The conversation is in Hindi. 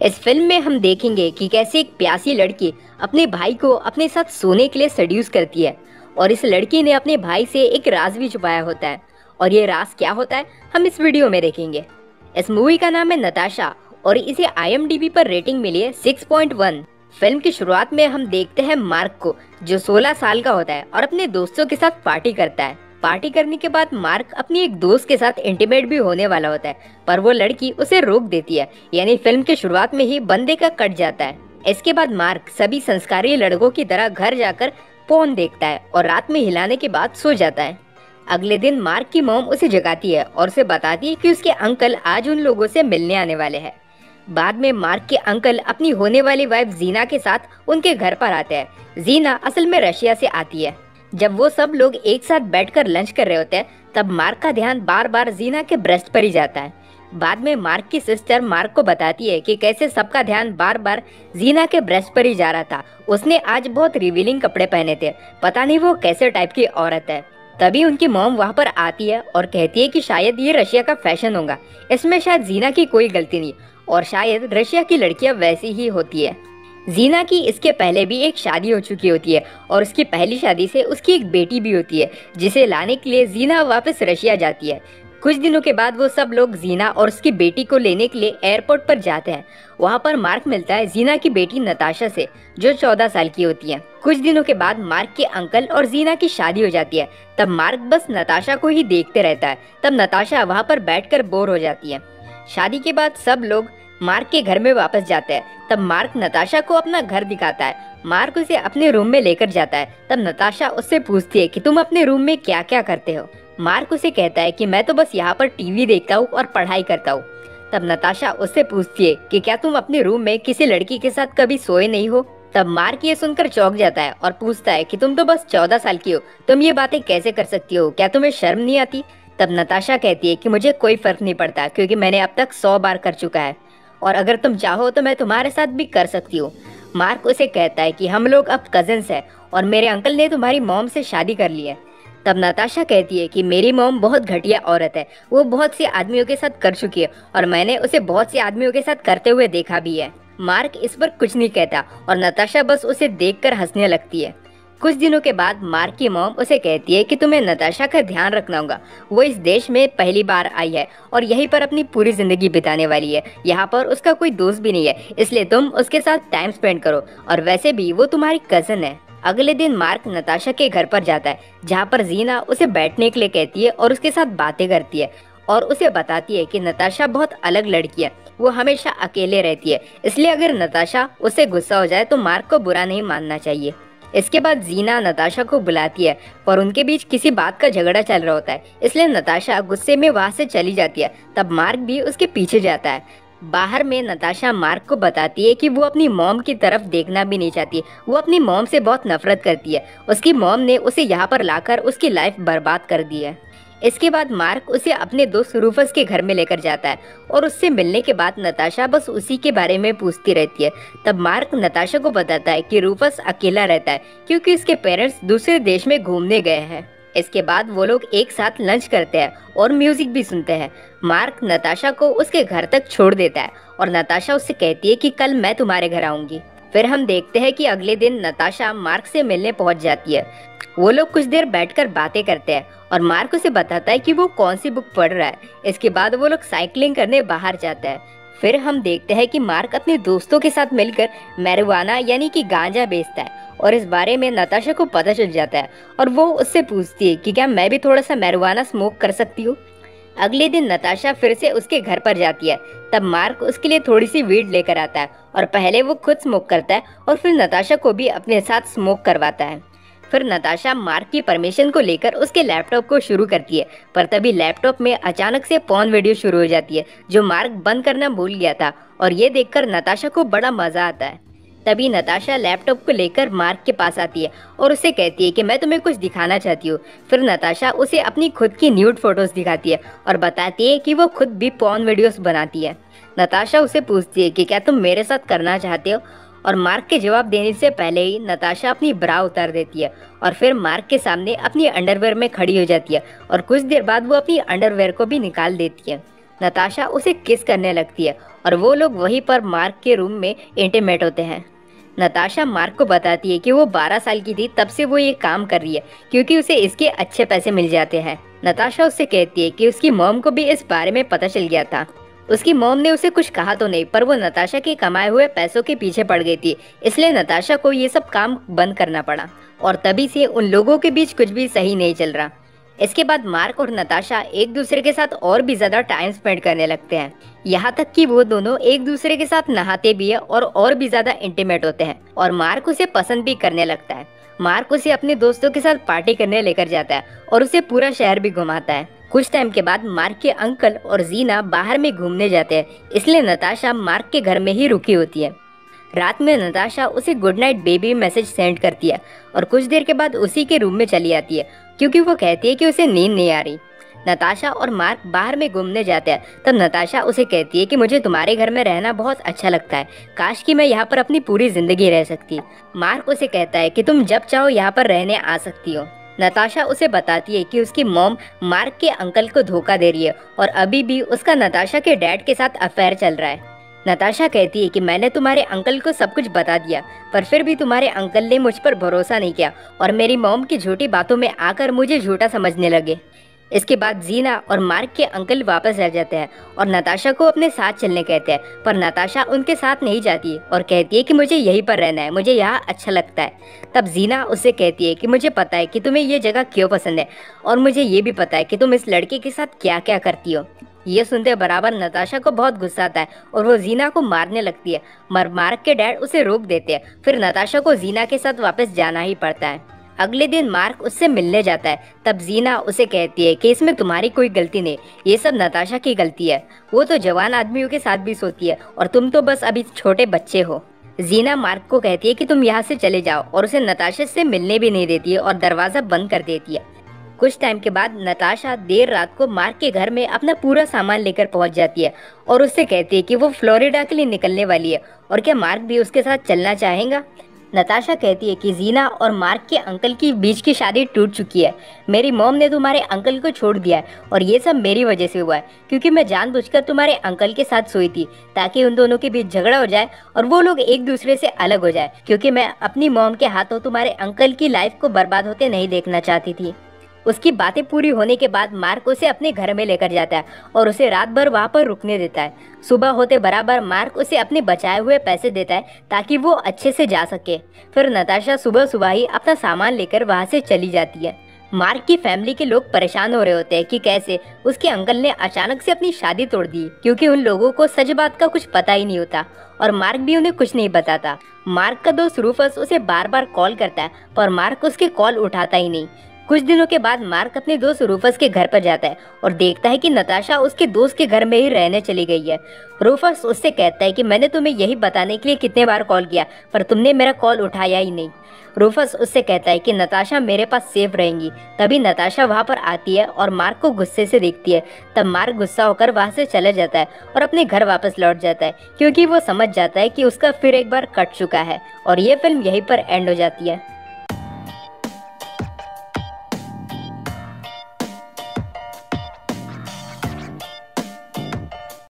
इस फिल्म में हम देखेंगे कि कैसे एक प्यासी लड़की अपने भाई को अपने साथ सोने के लिए सेड्यूस करती है और इस लड़की ने अपने भाई से एक राज भी छुपाया होता है। और ये राज क्या होता है हम इस वीडियो में देखेंगे। इस मूवी का नाम है नताशा और इसे IMDb पर रेटिंग मिली है 6.1। फिल्म की शुरुआत में हम देखते हैं मार्क को, जो 16 साल का होता है और अपने दोस्तों के साथ पार्टी करता है। पार्टी करने के बाद मार्क अपनी एक दोस्त के साथ इंटीमेट भी होने वाला होता है, पर वो लड़की उसे रोक देती है। यानी फिल्म की शुरुआत में ही बंदे का कट जाता है। इसके बाद मार्क सभी संस्कारी लड़कों की तरह घर जाकर पोर्न देखता है और रात में हिलाने के बाद सो जाता है। अगले दिन मार्क की मॉम उसे जगाती है और उसे बताती है कि उसके अंकल आज उन लोगों से मिलने आने वाले हैं। बाद में मार्क के अंकल अपनी होने वाली वाइफ जीना के साथ उनके घर पर आते हैं। जीना असल में रशिया से आती है। जब वो सब लोग एक साथ बैठकर लंच कर रहे होते हैं तब मार्क का ध्यान बार बार जीना के ब्रेस्ट पर ही जाता है। बाद में मार्क की सिस्टर मार्क को बताती है कि कैसे सबका ध्यान बार बार जीना के ब्रेस्ट पर ही जा रहा था। उसने आज बहुत रिवीलिंग कपड़े पहने थे, पता नहीं वो कैसे टाइप की औरत है। तभी उनकी मॉम वहाँ पर आती है और कहती है कि शायद ये रशिया का फैशन होगा, इसमें शायद जीना की कोई गलती नहीं और शायद रशिया की लड़कियां वैसी ही होती है। जीना की इसके पहले भी एक शादी हो चुकी होती है और उसकी पहली शादी से उसकी एक बेटी भी होती है, जिसे लाने के लिए जीना वापस रशिया जाती है। कुछ दिनों के बाद वो सब लोग जीना और उसकी बेटी को लेने के लिए एयरपोर्ट पर जाते हैं। वहाँ पर मार्क मिलता है जीना की बेटी नताशा से, जो 14 साल की होती है। कुछ दिनों के बाद मार्क के अंकल और जीना की शादी हो जाती है। तब मार्क बस नताशा को ही देखते रहता है। तब नताशा वहाँ पर बैठकर बोर हो जाती है। शादी के बाद सब लोग मार्क के घर में वापस जाते हैं। तब मार्क नताशा को अपना घर दिखाता है। मार्क उसे अपने रूम में लेकर जाता है। तब नताशा उससे पूछती है कि तुम अपने रूम में क्या क्या करते हो। मार्क उसे कहता है कि मैं तो बस यहाँ पर टीवी देखता हूँ और पढ़ाई करता हूँ। तब नताशा उससे पूछती है कि क्या तुम अपने रूम में किसी लड़की के साथ कभी सोए नहीं हो। तब मार्क ये सुनकर चौंक जाता है और पूछता है कि तुम तो बस 14 साल की हो, तुम ये बातें कैसे कर सकती हो, क्या तुम्हें शर्म नहीं आती। तब नताशा कहती है कि मुझे कोई फर्क नहीं पड़ता क्योंकि मैंने अब तक 100 बार कर चुका है और अगर तुम चाहो तो मैं तुम्हारे साथ भी कर सकती हूँ। मार्क उसे कहता है कि हम लोग अब कजिन्स हैं और मेरे अंकल ने तुम्हारी मॉम से शादी कर ली है। तब नताशा कहती है कि मेरी मॉम बहुत घटिया औरत है, वो बहुत से आदमियों के साथ कर चुकी है और मैंने उसे बहुत से आदमियों के साथ करते हुए देखा भी है। मार्क इस पर कुछ नहीं कहता और नताशा बस उसे देखकर हंसने लगती है। कुछ दिनों के बाद मार्क की मॉम उसे कहती है कि तुम्हें नताशा का ध्यान रखना होगा। वो इस देश में पहली बार आई है और यहीं पर अपनी पूरी जिंदगी बिताने वाली है। यहाँ पर उसका कोई दोस्त भी नहीं है, इसलिए तुम उसके साथ टाइम स्पेंड करो और वैसे भी वो तुम्हारी कजन है। अगले दिन मार्क नताशा के घर पर जाता है, जहाँ पर जीना उसे बैठने के लिए कहती है और उसके साथ बातें करती है और उसे बताती है कि नताशा बहुत अलग लड़की है, वो हमेशा अकेले रहती है, इसलिए अगर नताशा उससे गुस्सा हो जाए तो मार्क को बुरा नहीं मानना चाहिए। इसके बाद जीना नताशा को बुलाती है पर उनके बीच किसी बात का झगड़ा चल रहा होता है, इसलिए नताशा गुस्से में वहाँ से चली जाती है। तब मार्क भी उसके पीछे जाता है। बाहर में नताशा मार्क को बताती है कि वो अपनी मॉम की तरफ देखना भी नहीं चाहती। वो अपनी मॉम से बहुत नफरत करती है। उसकी मॉम ने उसे यहाँ पर लाकर उसकी लाइफ बर्बाद कर दी है। इसके बाद मार्क उसे अपने दोस्त रूफस के घर में लेकर जाता है और उससे मिलने के बाद नताशा बस उसी के बारे में पूछती रहती है। तब मार्क नताशा को बताता है कि रूफस अकेला रहता है क्योंकि उसके पेरेंट्स दूसरे देश में घूमने गए हैं। इसके बाद वो लोग एक साथ लंच करते हैं और म्यूजिक भी सुनते हैं। मार्क नताशा को उसके घर तक छोड़ देता है और नताशा उससे कहती है कि कल मैं तुम्हारे घर आऊंगी। फिर हम देखते हैं कि अगले दिन नताशा मार्क से मिलने पहुंच जाती है। वो लोग कुछ देर बैठकर बातें करते हैं और मार्क उसे बताता है कि वो कौन सी बुक पढ़ रहा है। इसके बाद वो लोग साइकिलिंग करने बाहर जाते हैं। फिर हम देखते हैं कि मार्क अपने दोस्तों के साथ मिलकर मैरिजुआना यानी कि गांजा बेचता है और इस बारे में नताशा को पता चल जाता है और वो उससे पूछती है कि क्या मैं भी थोड़ा सा मैरिजुआना स्मोक कर सकती हूँ। अगले दिन नताशा फिर से उसके घर पर जाती है। तब मार्क उसके लिए थोड़ी सी वीड लेकर आता है और पहले वो खुद स्मोक करता है और फिर नताशा को भी अपने साथ स्मोक करवाता है। फिर नताशा मार्क की परमिशन को लेकर उसके लैपटॉप को शुरू करती है, पर तभी लैपटॉप में अचानक से पॉर्न वीडियो शुरू हो जाती है जो मार्क बंद करना भूल गया था और ये देखकर नताशा को बड़ा मजा आता है। तभी नताशा लैपटॉप को लेकर मार्क के पास आती है और उसे कहती है कि मैं तुम्हें कुछ दिखाना चाहती हूँ। फिर नताशा उसे अपनी खुद की न्यूड फोटोज दिखाती है और बताती है कि वो खुद भी पॉर्न वीडियोस बनाती है। नताशा उसे पूछती है कि क्या तुम मेरे साथ करना चाहते हो और मार्क के जवाब देने से पहले ही नताशा अपनी ब्रा उतार देती है और फिर मार्क के सामने अपनी अंडरवेयर में खड़ी हो जाती है और कुछ देर बाद वो अपनी अंडरवेयर को भी निकाल देती है। नताशा उसे किस करने लगती है और वो लोग वहीं पर मार्क के रूम में इंटीमेट होते हैं। नताशा मार्क को बताती है कि वो 12 साल की थी तब से वो ये काम कर रही है क्योंकि उसे इसके अच्छे पैसे मिल जाते हैं। नताशा उससे कहती है कि उसकी मॉम को भी इस बारे में पता चल गया था। उसकी मॉम ने उसे कुछ कहा तो नहीं, पर वो नताशा के कमाए हुए पैसों के पीछे पड़ गई थी, इसलिए नताशा को ये सब काम बंद करना पड़ा और तभी से उन लोगों के बीच कुछ भी सही नहीं चल रहा। इसके बाद मार्क और नताशा एक दूसरे के साथ और भी ज्यादा टाइम स्पेंड करने लगते हैं, यहाँ तक कि वो दोनों एक दूसरे के साथ नहाते भी है और भी ज्यादा इंटीमेट होते हैं और मार्क उसे पसंद भी करने लगता है। मार्क उसे अपने दोस्तों के साथ पार्टी करने लेकर जाता है और उसे पूरा शहर भी घुमाता है। कुछ टाइम के बाद मार्क के अंकल और जीना बाहर में घूमने जाते हैं, इसलिए नताशा मार्क के घर में ही रुकी होती है। रात में नताशा उसे good night baby message send करती है और कुछ देर के बाद उसी के रूम में चली आती है क्योंकि वो कहती है कि उसे नींद नहीं आ रही। नताशा और मार्क बाहर में घूमने जाते हैं, तब नताशा उसे कहती है कि मुझे तुम्हारे घर में रहना बहुत अच्छा लगता है, काश कि मैं यहाँ पर अपनी पूरी जिंदगी रह सकती। मार्क उसे कहता है कि तुम जब चाहो यहाँ पर रहने आ सकती हो। नताशा उसे बताती है कि उसकी मॉम मार्क के अंकल को धोखा दे रही है और अभी भी उसका नताशा के डैड के साथ अफेयर चल रहा है। नताशा कहती है कि मैंने तुम्हारे अंकल को सब कुछ बता दिया, पर फिर भी तुम्हारे अंकल ने मुझ पर भरोसा नहीं किया और मेरी मॉम की झूठी बातों में आकर मुझे झूठा समझने लगे। इसके बाद जीना और मार्क के अंकल वापस आ जाते हैं और नताशा को अपने साथ चलने कहते हैं, पर नताशा उनके साथ नहीं जाती और कहती है कि मुझे यहीं पर रहना है, मुझे यहाँ अच्छा लगता है। तब जीना उससे कहती है कि मुझे पता है कि तुम्हें ये जगह क्यों पसंद है और मुझे ये भी पता है कि तुम इस लड़के के साथ क्या क्या करती हो। ये सुनते बराबर नताशा को बहुत गुस्सा आता है और वो जीना को मारने लगती है, मगर मार्क के डैड उसे रोक देते हैं। फिर नताशा को जीना के साथ वापस जाना ही पड़ता है। अगले दिन मार्क उससे मिलने जाता है, तब जीना उसे कहती है कि इसमें तुम्हारी कोई गलती नहीं, ये सब नताशा की गलती है, वो तो जवान आदमियों के साथ भी सोती है और तुम तो बस अभी छोटे बच्चे हो। जीना मार्क को कहती है कि तुम यहाँ से चले जाओ और उसे नताशा से मिलने भी नहीं देती है और दरवाजा बंद कर देती है। कुछ टाइम के बाद नताशा देर रात को मार्क के घर में अपना पूरा सामान लेकर पहुंच जाती है और उससे कहती है कि वो फ्लोरिडा के लिए निकलने वाली है और क्या मार्क भी उसके साथ चलना चाहेगा। नताशा कहती है कि जीना और मार्क के अंकल की बीच की शादी टूट चुकी है, मेरी मॉम ने तुम्हारे अंकल को छोड़ दिया है और ये सब मेरी वजह से हुआ है क्योंकि मैं जानबूझकर तुम्हारे अंकल के साथ सोई थी ताकि उन दोनों के बीच झगड़ा हो जाए और वो लोग एक दूसरे से अलग हो जाए, क्योंकि मैं अपनी मॉम के हाथों तुम्हारे अंकल की लाइफ को बर्बाद होते नहीं देखना चाहती थी। उसकी बातें पूरी होने के बाद मार्क उसे अपने घर में लेकर जाता है और उसे रात भर वहाँ पर रुकने देता है। सुबह होते बराबर मार्क उसे अपने बचाए हुए पैसे देता है ताकि वो अच्छे से जा सके। फिर नताशा सुबह सुबह ही अपना सामान लेकर वहाँ से चली जाती है। मार्क की फैमिली के लोग परेशान हो रहे होते हैं कि कैसे उसके अंकल ने अचानक से अपनी शादी तोड़ दी, क्योंकि उन लोगों को सच बात का कुछ पता ही नहीं होता और मार्क भी उन्हें कुछ नहीं बताता। मार्क का दोस्त रूफस उसे बार बार कॉल करता है पर मार्क उसके कॉल उठाता ही नहीं। कुछ दिनों के बाद मार्क अपने दोस्त रूफस के घर पर जाता है और देखता है कि नताशा उसके दोस्त के घर में ही रहने चली गई है। रूफस उससे कहता है कि मैंने तुम्हें यही बताने के लिए कितने बार कॉल किया पर तुमने मेरा कॉल उठाया ही नहीं। रूफस उससे कहता है कि नताशा मेरे पास सेफ रहेंगी। तभी नताशा वहाँ पर आती है और मार्क को गुस्से से देखती है। तब मार्क गुस्सा होकर वहाँ से चला जाता है और अपने घर वापस लौट जाता है, क्योंकि वो समझ जाता है कि उसका फिर एक बार कट चुका है। और ये फिल्म यहीं पर एंड हो जाती है।